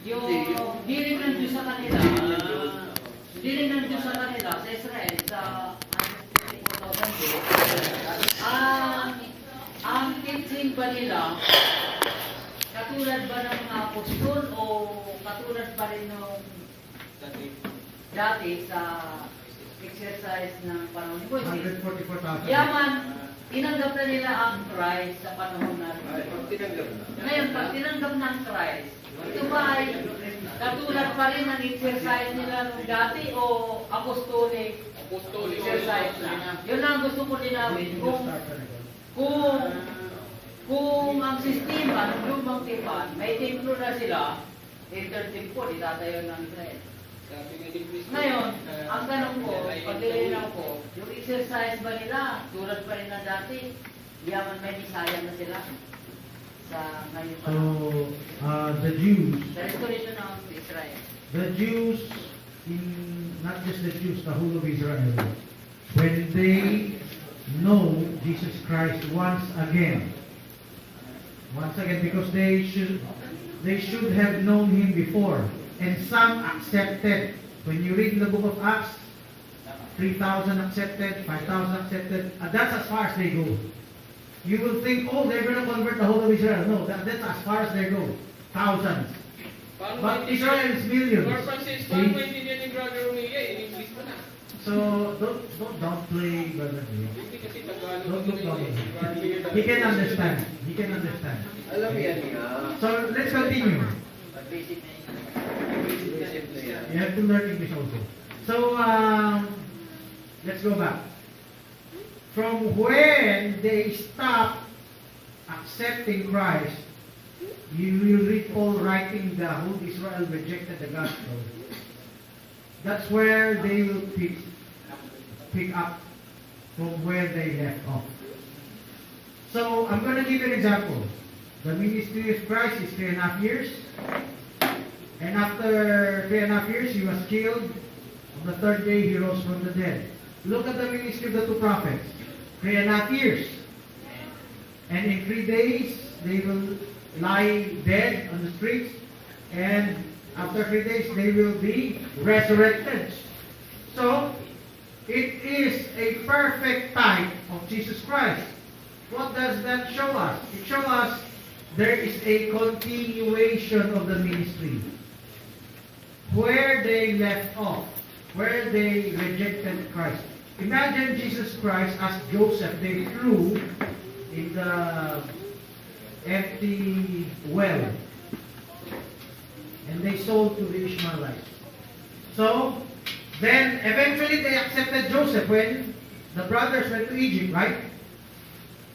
Yung diling ng Diyos sa kanila, diling ng Diyos sa kanila, sa Israel, sa 4,000 years, ang teaching ba nila, katulad ba ng mga apostol o katulad pa rin nung dati sa exercise ng panahon ni Moises? 144,000. Yaman, tinanggap na nila ang Christ sa panahon natin. Ngayon, pag tinanggap ng Christ, ito ba ay katulad pa rin ng exercise nila nung dati o apostolic exercise na? Yun lang gusto ko linawin. Kung ang sistema ng lumang tipan, may templo na sila, third temple, itatayo ng Israel. Ngayon, ang tanong ko, paglilinaw ko, yung exercise ba nila, tulad pa rin na dati, yaman may misaya na sila sa ngayon pa. So, the Jews, The restoration of Israel. not just the Jews, the whole of Israel, when they know Jesus Christ once again, because they should have known Him before, and some accepted. When you read in the book of Acts, 3,000 accepted, 5,000 accepted, and that's as far as they go. You will think, oh, they're going to convert the whole of Israel. No, that's as far as they go. Thousands. But Israel is millions. So, don't downplay Brother Lee. Don't look down on him. He can understand. Alam yan nga. So, let's continue. You have to learn English also. So, let's go back. From when they stop accepting Christ, you will read Paul writing the whole Israel rejected the gospel. That's where they will pick up from where they left off. So, I'm going to give you an example. The ministry of Christ is 3.5 years. And after 3.5 years, He was killed. On the third day, He rose from the dead. Look at the ministry of the two prophets. 3.5 years. And in 3 days, they will lie dead on the streets. And after 3 days, they will be resurrected. So, it is a perfect type of Jesus Christ. What does that show us? It shows us there is a continuation of the ministry. Where they left off, where they rejected Christ. Imagine Jesus Christ as Joseph. They threw in the empty well. And they sold to the Ishmaelites. So, then eventually they accepted Joseph when the brothers went to Egypt, right?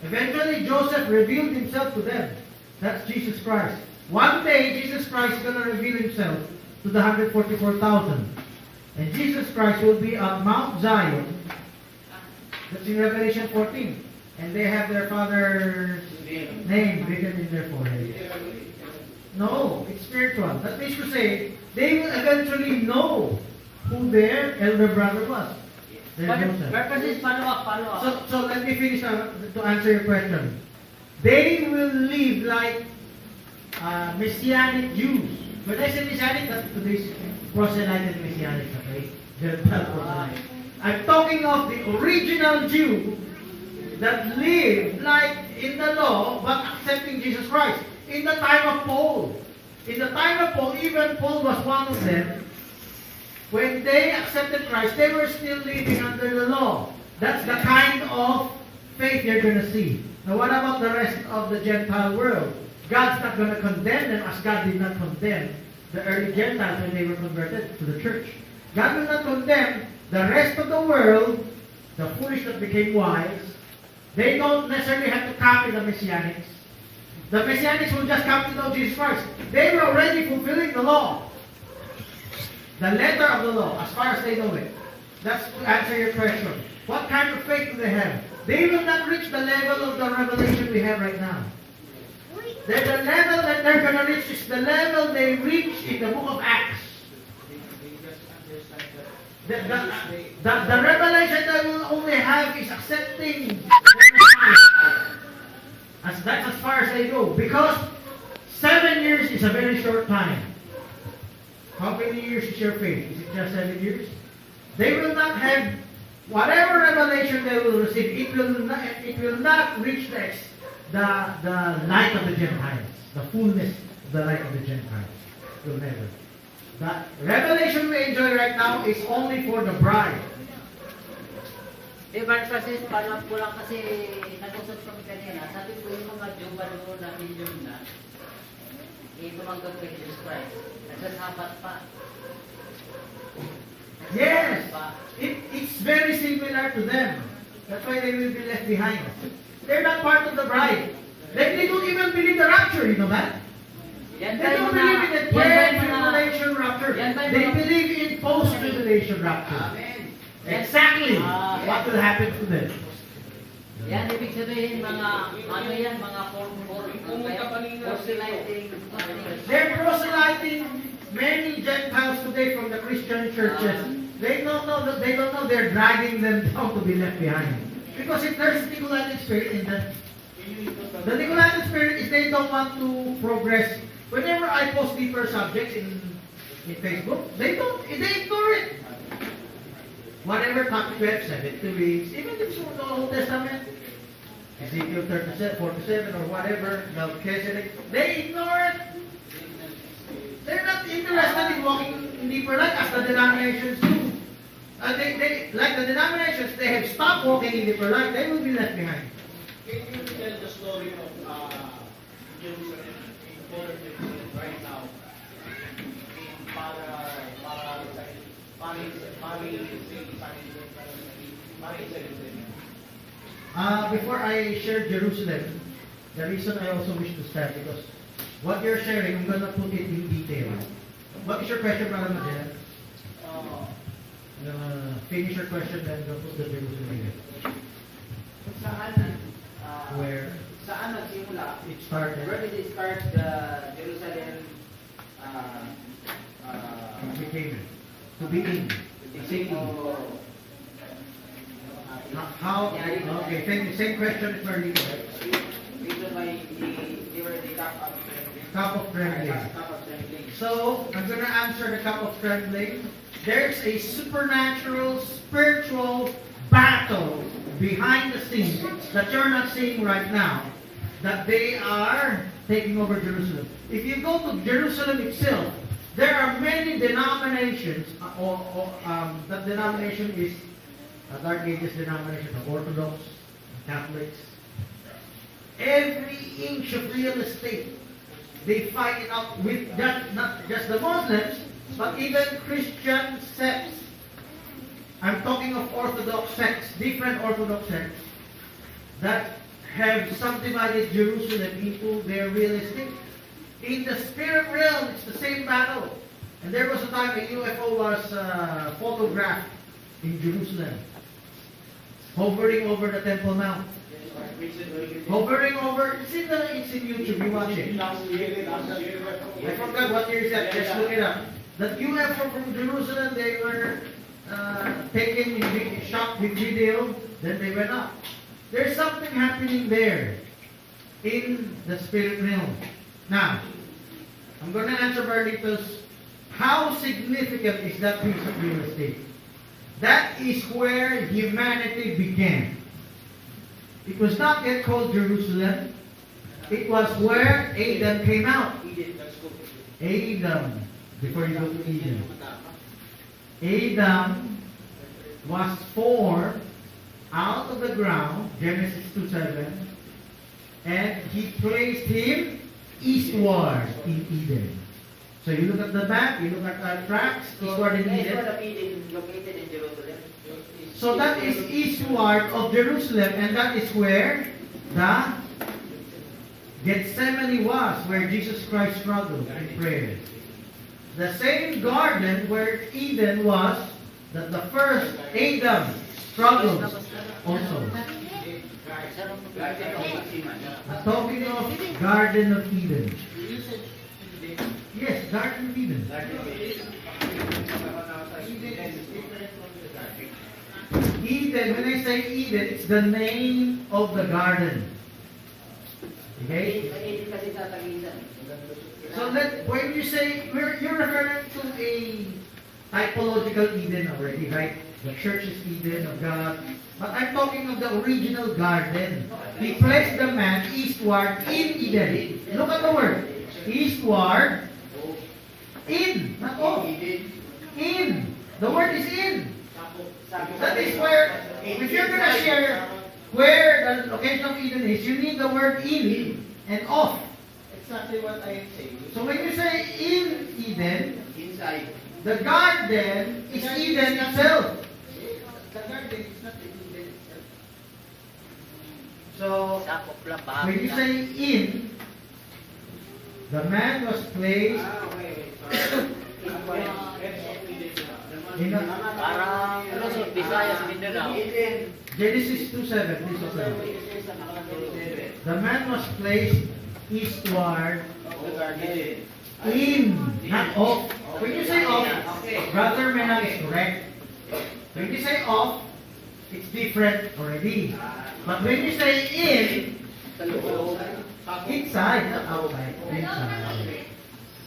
Eventually Joseph revealed himself to them. That's Jesus Christ. One day Jesus Christ is going to reveal Himself to the 144,000. And Jesus Christ will be on Mount Zion. That's in Revelation 14. And they have their father's name written in their forehead. No, it's spiritual. That means to say, they will eventually know who their elder brother was. Their Joseph. Purpose is follow up. So let me finish to answer your question. They will live like Messianic Jews. When I say Messianic, that's today's proselyte Messianic, okay? Gentile proselyte. I'm talking of the original Jew that lived like in the law but accepting Jesus Christ. In the time of Paul. In the time of Paul, even Paul was one of them. When they accepted Christ, they were still living under the law. That's the kind of faith you're going to see. Now what about the rest of the Gentile world? God's not going to condemn them as God did not condemn the early Gentiles when they were converted to the church. God will not condemn the rest of the world, the foolish that became wise. They don't necessarily have to copy the Messianics. The Messianics will just come to know Jesus Christ. They were already fulfilling the law. The letter of the law, as far as they know it. That's to answer your question. What kind of faith do they have? They will not reach the level of the revelation we have right now. The level that they're going to reach is the level they reach in the book of Acts. The revelation that will only have is accepting the Messiah. That's as far as they go. Because 7 years is a very short time. How many years is your faith? Is it just 7 years? They will not have whatever revelation they will receive. It will not reach the light of the Gentiles, the fullness of the light of the Gentiles. It will never. The revelation we enjoy right now is only for the bride. Diba kasi parang kulang kasi nag-usap kami kanina. Sabi ko yung mga Juba doon na Indian na tumanggap kay Jesus Christ. Nagsasapat pa. Yes, it's very similar to them. That's why they will be left behind. They're not part of the bride. They don't even believe the rapture, you know that? They don't believe in the pre-tribulation rapture. They believe in post-tribulation rapture. Exactly what will happen to them. Yan, ibig sabihin mga, ano yan, mga proselyting. They're proselyting many Gentiles today from the Christian churches. They don't know they're dragging them down to be left behind. Because if there's Nicolaitanic spirit in them, the Nicolaitanic spirit is they don't want to progress. Whenever I post deeper subjects in Facebook, they ignore it. Whatever topic we have, 72 weeks, even if it's from the Old Testament, Ezekiel 37, 47 or whatever, Melchizedek, they ignore it. They're not interested in walking in deeper light as the denominations do. They like the denominations, they have stopped walking in deeper light, they will be left behind. Can you tell the story of Jerusalem in modern Jerusalem right now? In Before I share Jerusalem, the reason I also wish to start because what you're sharing, I'm gonna put it in detail. What is your question, Brother Magellan? Finish your question, then go put the Jerusalem again. Where? Saan nagsimula? It started. Where did it start the Jerusalem? Became to be in the city. How? Okay, thank you. Same question is for you. Reason why they were the Cup of trembling. So I'm going to answer the cup of trembling. There's a supernatural, spiritual battle behind the scenes that you're not seeing right now. That they are taking over Jerusalem. If you go to Jerusalem itself, there are many denominations. That denomination is a Dark Ages denomination of Orthodox, Catholics. Every inch of real estate, they fight it out with not just the Muslims, but even Christian sects. I'm talking of Orthodox sects, different Orthodox sects that have subdivided Jerusalem into their real estate. In the spirit realm, it's the same battle. And there was a time a UFO was photographed in Jerusalem, hovering over the Temple Mount. Hovering over, it's in YouTube, you watch it. I forgot what year is that, just look it up. That UFO from Jerusalem, they were taken in shot with video, then they went up. There's something happening there in the spirit realm. Now, I'm going to answer Barlitos, how significant is that piece of real estate? That is where humanity began. It was not yet called Jerusalem. It was where Adam came out. Adam, before you go to Eden. Adam was formed out of the ground, Genesis 2:7, and he placed him eastward in Eden. So you look at the map, you look at our tracks, eastward in Eden. Located in Jerusalem. So that is eastward of Jerusalem, and that is where the Gethsemane was, where Jesus Christ struggled in prayer. The same garden where Eden was, that the first Adam struggled also. I'm talking of Garden of Eden. Yes, Garden of Eden. Eden, when I say Eden, it's the name of the garden. Okay? So when you say, you're referring to a typological Eden already, right? The church is Eden of God. But I'm talking of the original garden. He placed the man eastward in Eden. Look at the word. Eastward, in, not off. In. The word is in. That is where, if you're going to share where the location of Eden is, you need the word in and off. Exactly what I am saying. So when you say in Eden, Inside. the garden is Eden itself. The garden is not Eden itself. So Sakop lang ba? when you say in, the man was placed Wait. in a, Parang Luzon, Visayas, Mindanao. Genesis 2:7. Please observe. The man was placed eastward in, not off. When you say off, Brother Menal is correct. When you say off, it's different already. But when you say in, inside, not outside. Inside.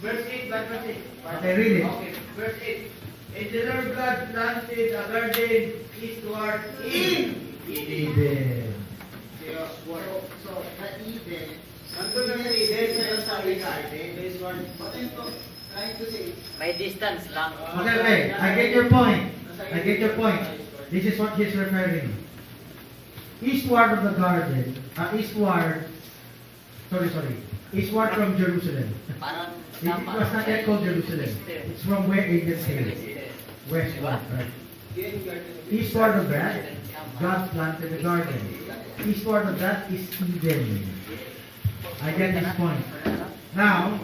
Verse 8, verse 8. Okay, read it. Okay, verse 8. And the Lord God planted a garden eastward in Eden. So, the Eden, nandun na yung Eden sa garden. What I'm trying to say, May distance lang. Okay. I get your point. I get your point. This is what he's referring. Eastward of the garden, eastward from Jerusalem. Parang It was not yet called Jerusalem. It's from where Eden is. Westward, right? Eastward of that, God planted a garden. Eastward of that is Eden. I get this point. Now,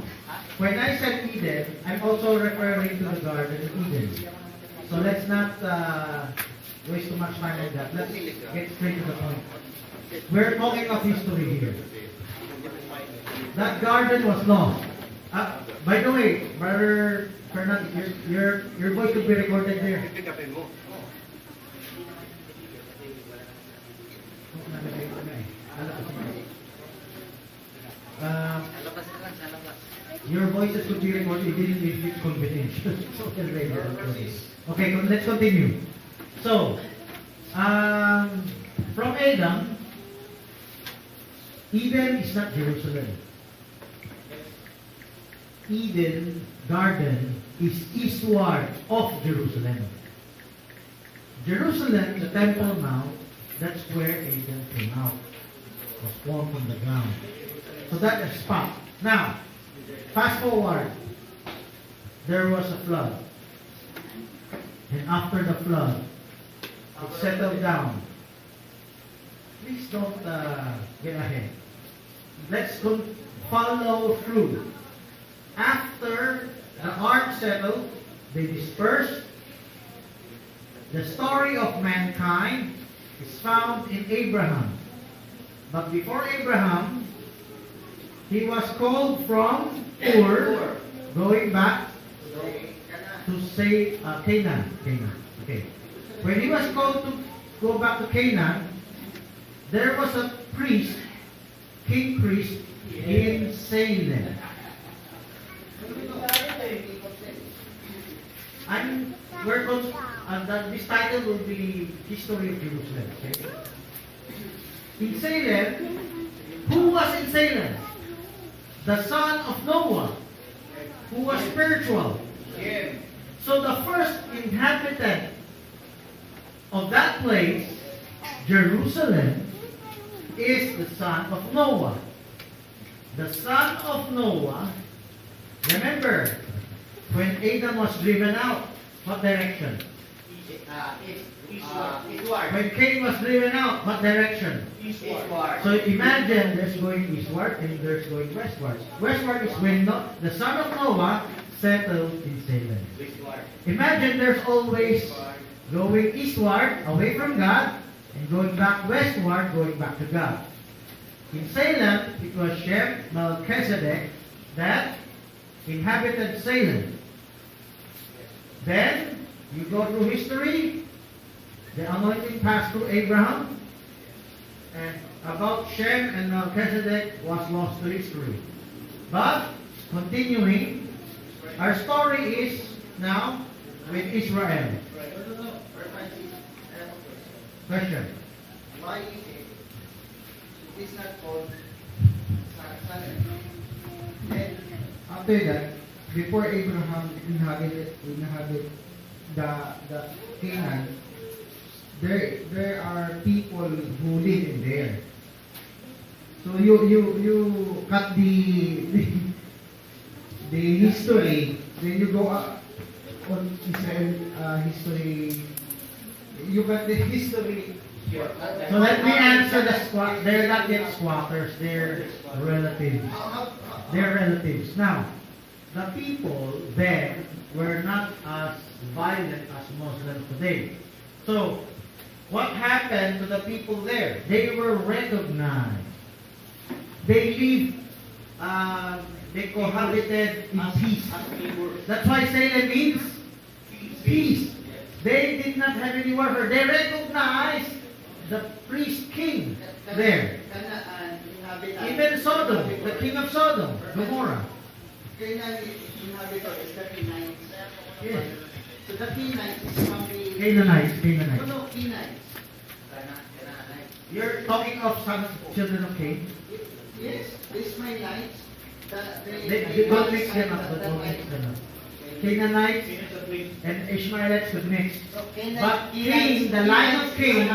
when I said Eden, I'm also referring to the Garden of Eden. So let's not waste too much time on that. Let's get straight to the point. We're talking of history here. That garden was lost. By the way, Brother Fernand, your voice could be recorded there. Labas ka lang, sa labas. Your voices could be recorded even if it's confidential. So already recorded. Okay, let's continue. So, from Adam, Eden is not Jerusalem. Eden garden is eastward of Jerusalem. Jerusalem, the Temple Mount, that's where Eden came out. Was formed from the ground. So that is spot. Now, fast forward. There was a flood. And after the flood, it settled down. Please don't get ahead. Let's follow through. After the ark settled, they dispersed. The story of mankind is found in Abraham. But before Abraham, he was called from Ur, going back to say Canaan. Okay. When he was called to go back to Canaan, there was a priest, king priest in Salem. This title will be History of Jerusalem. Okay? In Salem, who was in Salem? The son of Noah, who was spiritual. So the first inhabitant of that place, Jerusalem, is the son of Noah. The son of Noah, remember, when Adam was driven out, what direction? eastward. When Cain was driven out, what direction? Eastward. So imagine there's going eastward and there's going westward. Westward is when the son of Noah settled in Salem. Imagine there's always going eastward, away from God, and going back westward, going back to God. In Salem, it was Shem Melchizedek that inhabited Salem. Then, you go through history, the anointing passed through Abraham, and about Shem and Melchizedek was lost to history. But Continuing, our story is now with Israel. Question. Why is it? It is not called Salem. Then, After that, before Abraham inhabited the Canaan, there are people who live in there. So you cut the history, then you go up on Israel history. You got the history. So let me answer the squat. They're not yet squatters. They're relatives. They're relatives. Now, the people then were not as violent as Muslims today. So, what happened to the people there? They were recognized. They lived, they cohabited in peace. That's why Salem means peace. They did not have any warfare. They recognized the priest king there. Even Sodom, the king of Sodom, Gomorrah. Canaan inhabitant is the Canaanites. Yes. So the Canaanites is from the... Canaanites. No, Canaanites. You're talking of some children of Cain. Yes, Ishmaelites. Don't mix them up. Don't mix them up. Canaanites and Ishmaelites could mix. But Cain, the line of Cain,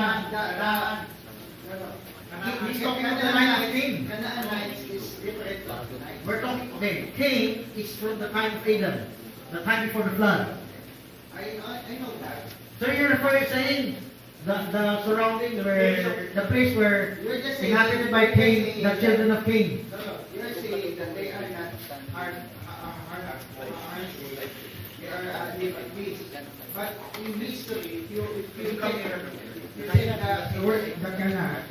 he's talking about the line of Cain. Canaanites is different. We're talking, okay, Cain is from the time of Adam, the time before the flood. I know that. So you're saying the surrounding, where the place where You're just saying inhabited by Cain, the children of Cain. No, you're saying that they are not they are different beasts. But in history, if you compare, you say that The word, the Canaanites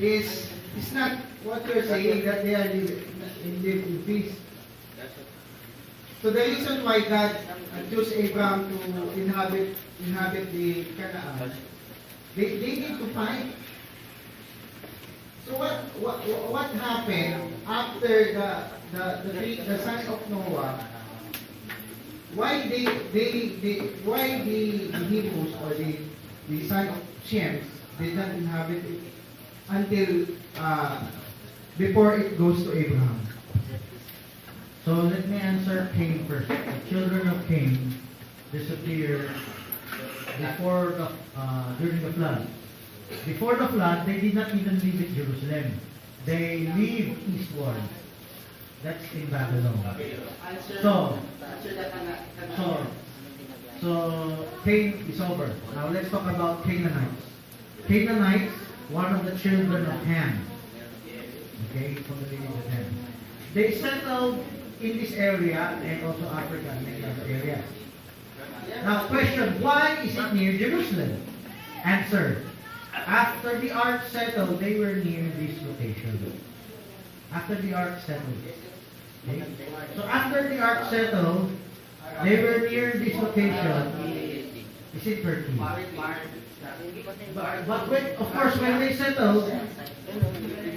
is not what you're saying that they are live in peace. So the reason why God chose Abraham to inhabit the Canaan, they need to fight. So what happened after the son of Noah? Why the Hebrews or the son of Shem did not inhabit it until before it goes to Abraham? So let me answer Cain first. The children of Cain disappeared during the flood. Before the flood, they did not even live in Jerusalem. They lived eastward. That's in Babylon. So Cain is over. Now let's talk about Canaanites. Canaanites, one of the children of Ham. Okay, from the lineage of Ham. They settled in this area and also Africa and many other areas. Now question, why is it near Jerusalem? Answer, after the ark settled, they were near this location. After the ark settled. Okay? So after the ark settled, they were near this location. Is it Turkey? But when, of course, when they settled,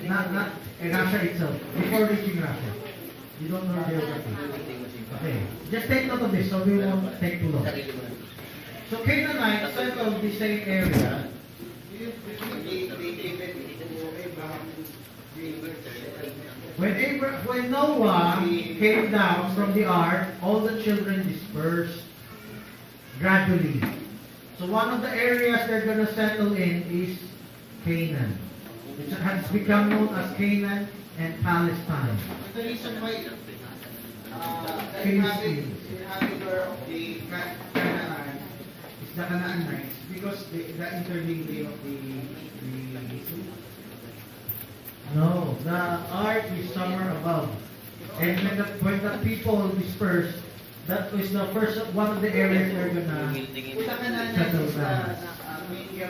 not in Russia itself, before reaching Russia. You don't know geography. Okay. Just take note of this so we won't take too long. So Canaanites settled the same area. When Noah came down from the ark, all the children dispersed gradually. So one of the areas they're going to settle in is Canaan. It has become known as Canaan and Palestine. The reason why the inhabitor of the Canaan It's the Canaanites. because the intermingling of the No, the ark is somewhere above. And when the people dispersed, that was the first one of the areas they're gonna the Canaanites settle is down. the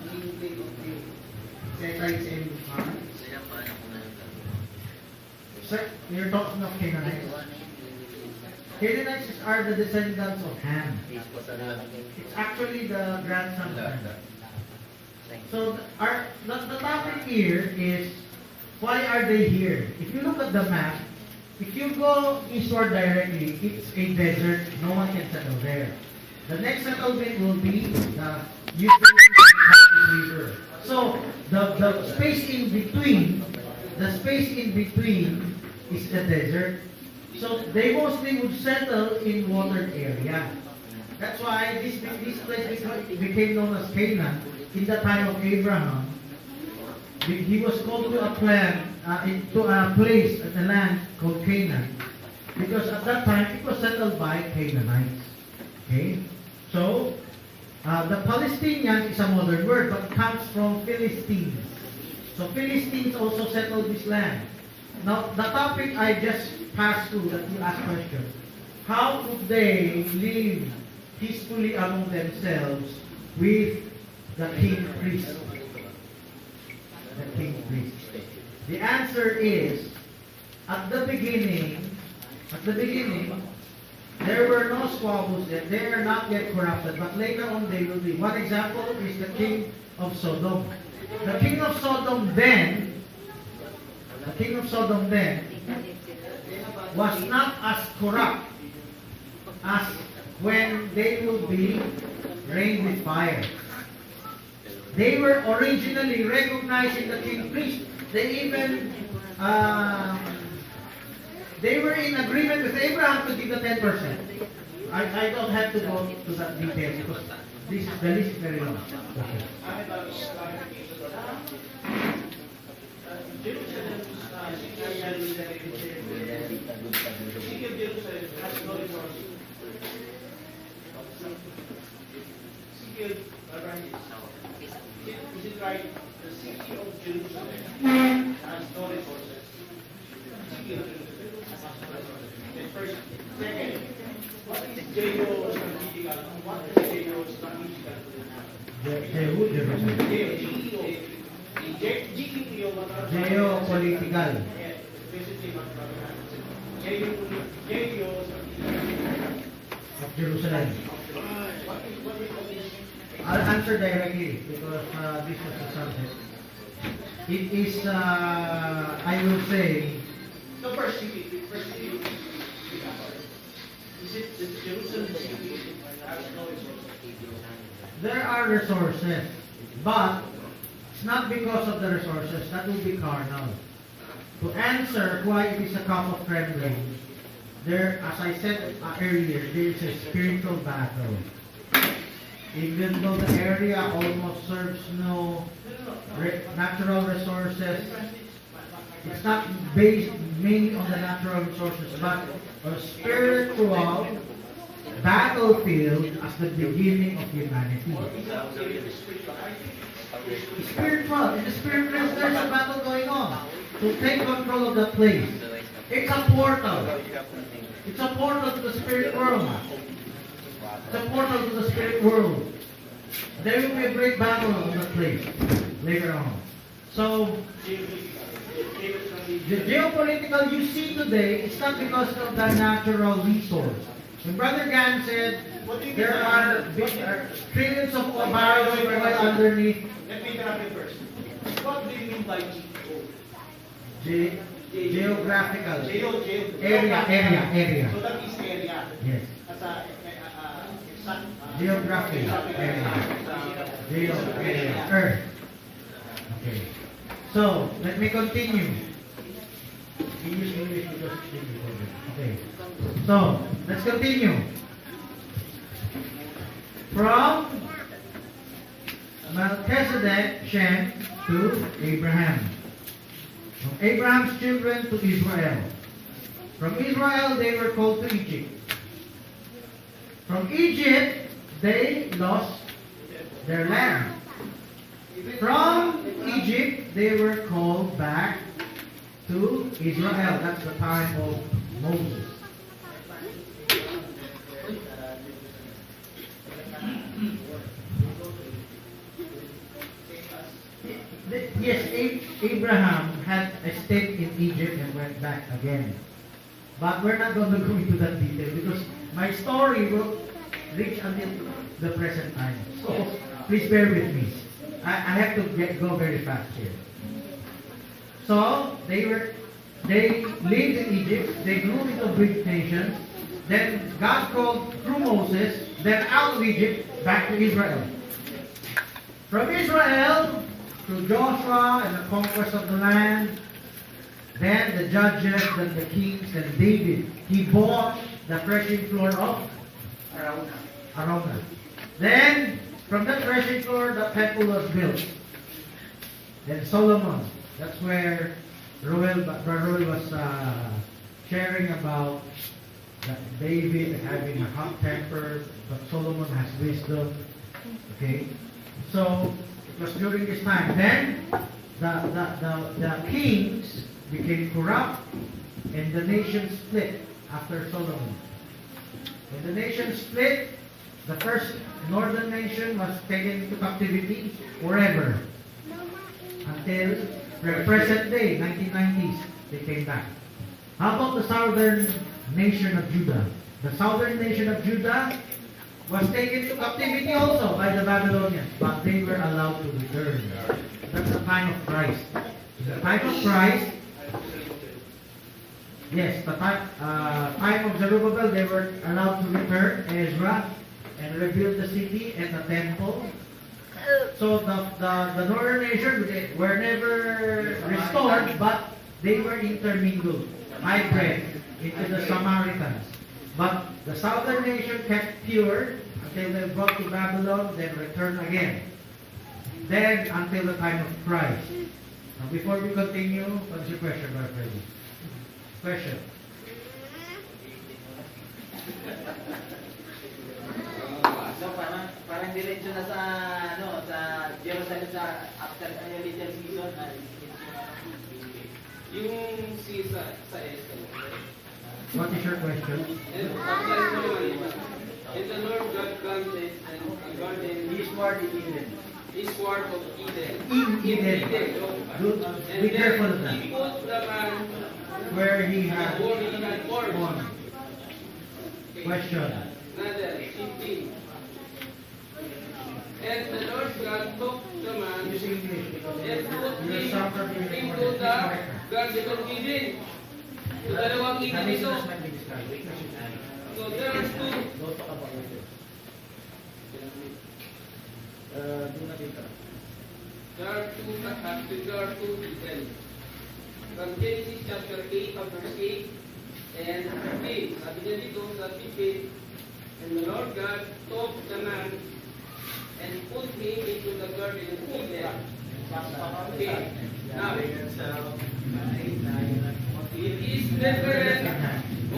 mingling of the Sethites and Ammonites. Sir, you're talking of Canaanites. Canaanites are the descendants of Ham. It's actually the grandson of Ham. So the topic here is Why are they here? If you look at the map, if you go eastward directly, it's a desert. No one can settle there. The next settlement will be the Euphrates River. So the space in between, is the desert. So they mostly would settle in watered area. That's why this place became known as Canaan in the time of Abraham. He was called to a place, a land called Canaan, because at that time it was settled by Canaanites. Okay, so the Palestinian is a modern word, but comes from Philistines. So Philistines also settled this land. Now the topic I just passed through that you asked question: how could they live peacefully among themselves with the king priest? The king priest. The answer is, at the beginning, there were no squabbles yet. They are not yet corrupted, but later on they will be. One example is the king of Sodom. The king of Sodom then was not as corrupt as when they will be rained with fire. They were originally recognized in the king priest. They even they were in agreement with Abraham to give the 10%. I don't have to go to that detail because the list is very long. Okay. I have a clarification on that. Jerusalem has no resources. Is it right? The city of Jerusalem has no resources. The city of Jerusalem has no resources. First, second, what is geo-strategical? What is geo-strategical? Geopolitical. Of Jerusalem. I'll answer directly because this was the subject. It is, I will say, The first city. Is it the Jerusalem city has no resources? there are resources, but it's not because of the resources. That will be carnal. To answer why it is a cup of trembling, there, as I said earlier, there is a spiritual battle. Even though the area almost serves no natural resources, it's not based mainly on the natural resources, but a spiritual battlefield as the beginning of humanity. Spiritual. In the spirit realm, there's a battle going on to take control of the place. It's a portal. It's a portal to the spirit world. It's a portal to the spirit world. There will be a great battle on that place later on. So, the geopolitical you see today, it's not because of the natural resource. When Brother Gan said there are trillions of barrels of oil underneath. Let me interrupt you first. What do you mean by geo? Geographical. Geo. Area. So that is area. Yes. As a Geographic area. Area. Earth. Okay. So, let me continue. We use English because it's being recorded. Okay. So, let's continue. From Melchizedek, Shem, to Abraham. From Abraham's children to Israel. From Israel, they were called to Egypt. From Egypt, they lost their land. From Egypt, they were called back to Israel. That's the time of Moses. Yes, Abraham had a stake in Egypt and went back again. But we're not going to go into that detail because my story will reach until the present time. So please bear with me. I have to go very fast here. So they lived in Egypt, they grew into a big nation. Then God called through Moses, then out of Egypt, back to Israel. From Israel to Joshua and the conquest of the land, then the judges, then the kings, then David. He bought the threshing floor of Araunah. Then, from the threshing floor, the temple was built. Then Solomon, that's where Brother Roel was sharing about that David having a hot temper, but Solomon has wisdom. Okay? So, it was during this time. Then, the kings became corrupt, and the nation split after Solomon. When the nation split, the first northern nation was taken into captivity forever until the present day, 1990s, they came back. How about the southern nation of Judah? The southern nation of Judah was taken to captivity also by the Babylonians, but they were allowed to return. That's the time of Christ. In the time of Christ, yes, the time of Zerubbabel, they were allowed to return, Ezra, and rebuild the city and the temple. So the northern nation were never restored, but they were intermingled, hybrid into the Samaritans. But the southern nation kept pure until they brought to Babylon, then returned again. Then until the time of Christ. Now before we continue, what's your question, Brother Freddy? Question. So parang diretso na sa Jerusalem sa after religious season Yung sa Esther. What is your question? And the Lord God planted a garden This word is Eden. eastward of Eden. Eden. Good. Be careful of that. He put the man Where he had where he had formed. born. Question. Another 15. And the Lord God took the man Using English because and put your him sound from being into recorded. the garden of Eden. So dalawang Eden ito. So there are two. Don't talk about it. Do not interrupt. There are two Eden. From Genesis chapter 8 of verse 8 and 15. Sabi niya dito sa 15, and the Lord God took the man and put him into the garden of Eden. Okay. Now, it is different,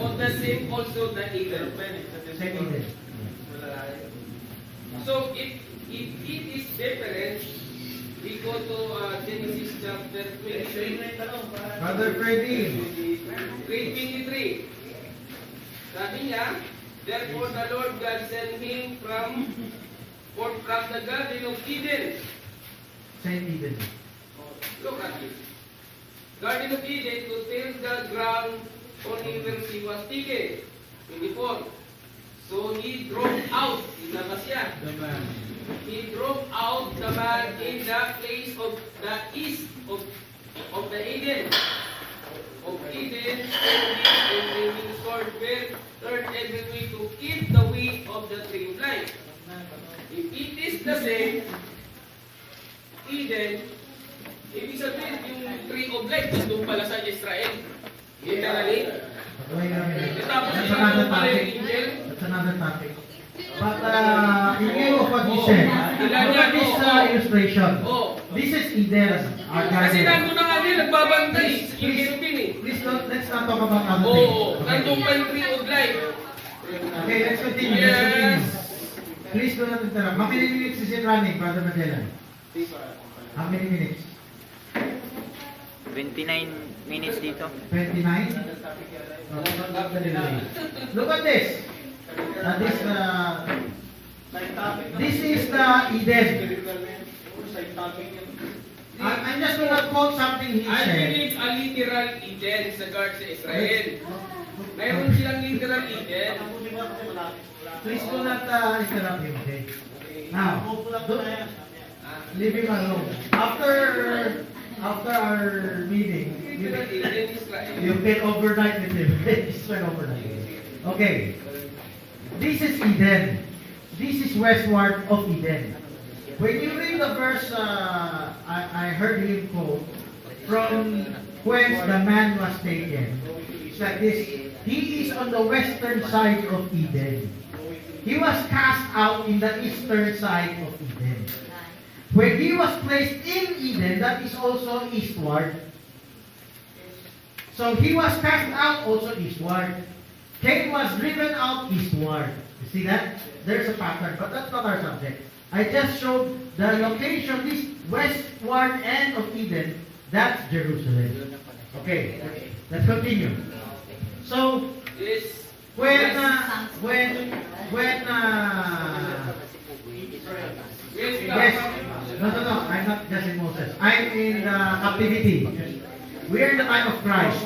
but the same also the Eden. Same Eden. So if it is different, we go to Genesis chapter 23. Brother Freddy. 3:23. Sabi niya, therefore the Lord God sent him forth from the garden of Eden. Same Eden. Look at it. Garden of Eden to till the ground only where she was taken. 24. So he drove out, ilabas siya. He drove out the man in the place of the east of the Eden. Of Eden, and they will sword where turn every way to keep the way of the tree of life. If it is the same, Eden, ibig sabihin yung tree of life doon pala sa Israel. Literally. Wait a minute. Tapos That's yung another pala yung topic. angel. That's another topic. But in view of what you said, look at this illustration. Oh. This is Eden, our Kasi garden. nandun na nga din, nagbabantay. Yung Kirupin eh. Please let's not talk about other Oo, things. nandun pa yung tree of life. Okay, let's continue. Yes. Let's continue. Please do not interrupt. How many minutes is it running, Brother Magellan? How many minutes? 29 minutes dito. 29? Look at this. This is the Eden. I'm just going to quote something he I said. believe a literal Eden sa guard sa Israel. Mayroon silang literal Eden. Please do not interrupt him, okay? Now, leave him alone. After after our meeting, Eden, Israel. you can overnight with him. Spend overnight. Okay. This is Eden. This is westward of Eden. When you read the verse, I heard him quote, from whence the man was taken. It's like this. He is on the western side of Eden. He was cast out in the eastern side of Eden. When he was placed in Eden, that is also eastward. So he was cast out also eastward. Cain was driven out eastward. You see that? There's a pattern, but that's not our subject. I just showed the location, this westward end of Eden, that's Jerusalem. Okay, let's continue. So, when yes, no, I'm not just in Moses. I'm in captivity. We are in the time of Christ.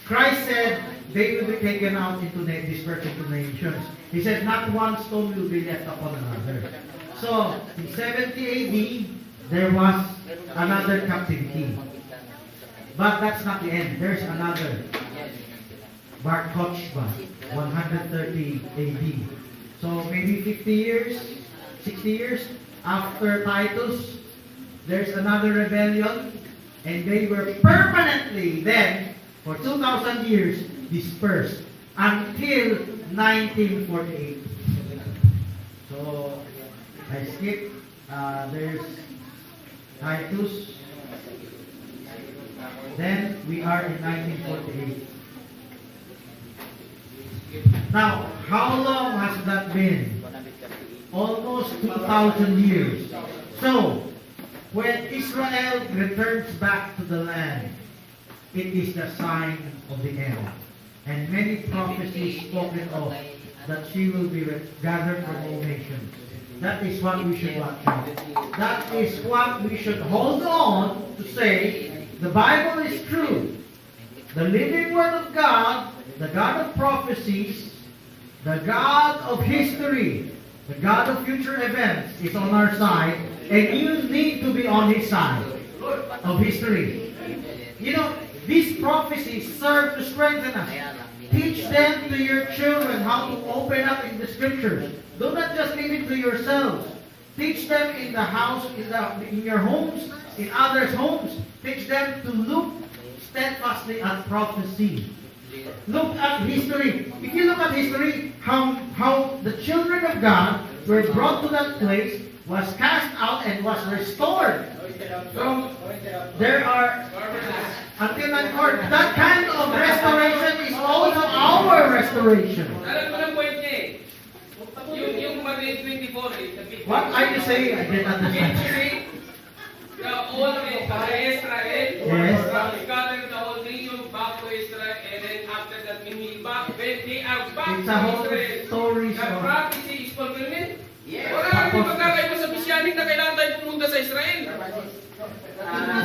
Christ said they will be taken out into dispersed into nations. He said not one stone will be left upon another. So in 70 AD there was another captivity. But that's not the end. There's another. Bar Kochba, 130 AD. So maybe 50 years, 60 years after Titus, there's another rebellion, and they were permanently then, for 2,000 years, dispersed until 1948. So I skip. There's Titus. Then we are in 1948. Now, how long has that been? Almost 2,000 years. So, when Israel returns back to the land, it is the sign of the end. And many prophecies spoken of that she will be gathered from all nations. That is what we should watch out. That is what we should hold on to say, the Bible is true. The living Word of God, the God of prophecies, the God of history, the God of future events is on our side, and you need to be on His side of history. You know, these prophecies serve to strengthen us. Teach them to your children how to open up in the Scriptures. Do not just leave it to yourselves. Teach them in the house, in your homes, in others' homes. Teach them to look steadfastly at prophecy. Look at history. If you look at history, how the children of God were brought to that place, was cast out, and was restored. There are until that kind of restoration is also our restoration. Alam mo ng point niya eh. Yung Matthew 24 eh. What are you saying? I didn't understand. The old Israel, Yes. gathered the whole nation back to Israel, and then after that, when they are back It's to a whole Israel, story. the prophecy is fulfillment. Yes. Wala kang magkakaiba sa Messianic na kailangan tayo pumunta sa Israel.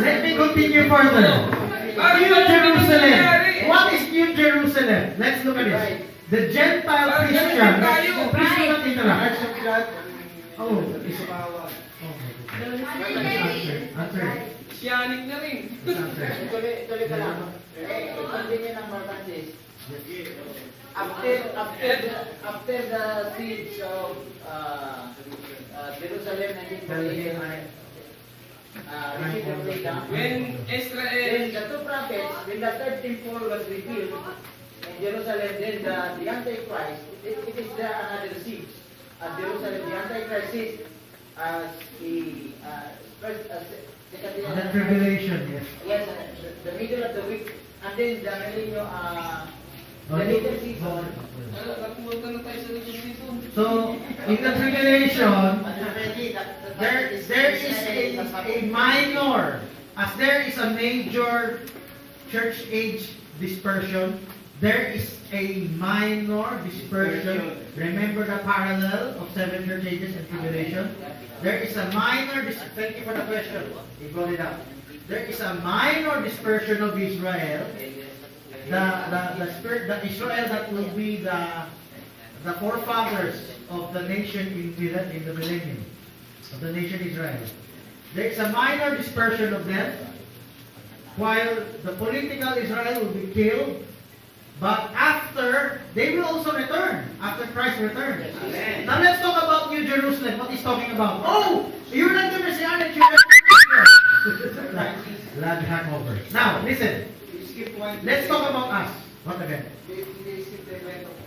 Let me continue further. New Jerusalem. What is New Jerusalem? Let's look at it. The Gentile Christians. Please do not interrupt. Oh, is it? Answer. Messianic na rin. Answer. Tuloy ka lang. Continue ng Francis. After the siege of Jerusalem and received of freedom, When when Israel, the two prophets, when the third temple was rebuilt in Jerusalem, then the Antichrist, it is the another siege of Jerusalem. The Antichrist is The tribulation, yes. Yes, the middle of the week, and then the millennium, the later season. pumunta na tayo sa season. So, in the tribulation, there is a minor, as there is a major church age dispersion, there is a minor dispersion. Remember the parallel of seven church ages and tribulation? There is a minor dispersion. Thank you for the question. You got it up. There is a minor dispersion of Israel. The Israel that will be the forefathers of the nation in the millennium, of the nation Israel. There is a minor dispersion of them, while the political Israel will be killed, but after, they will also return, after Christ returns. Amen. Now let's talk about New Jerusalem. What he's talking about? Oh, you're not the Messianic, you're not Blood hangover. Now, listen. You skip one. Let's talk about us. What again? They skip the event of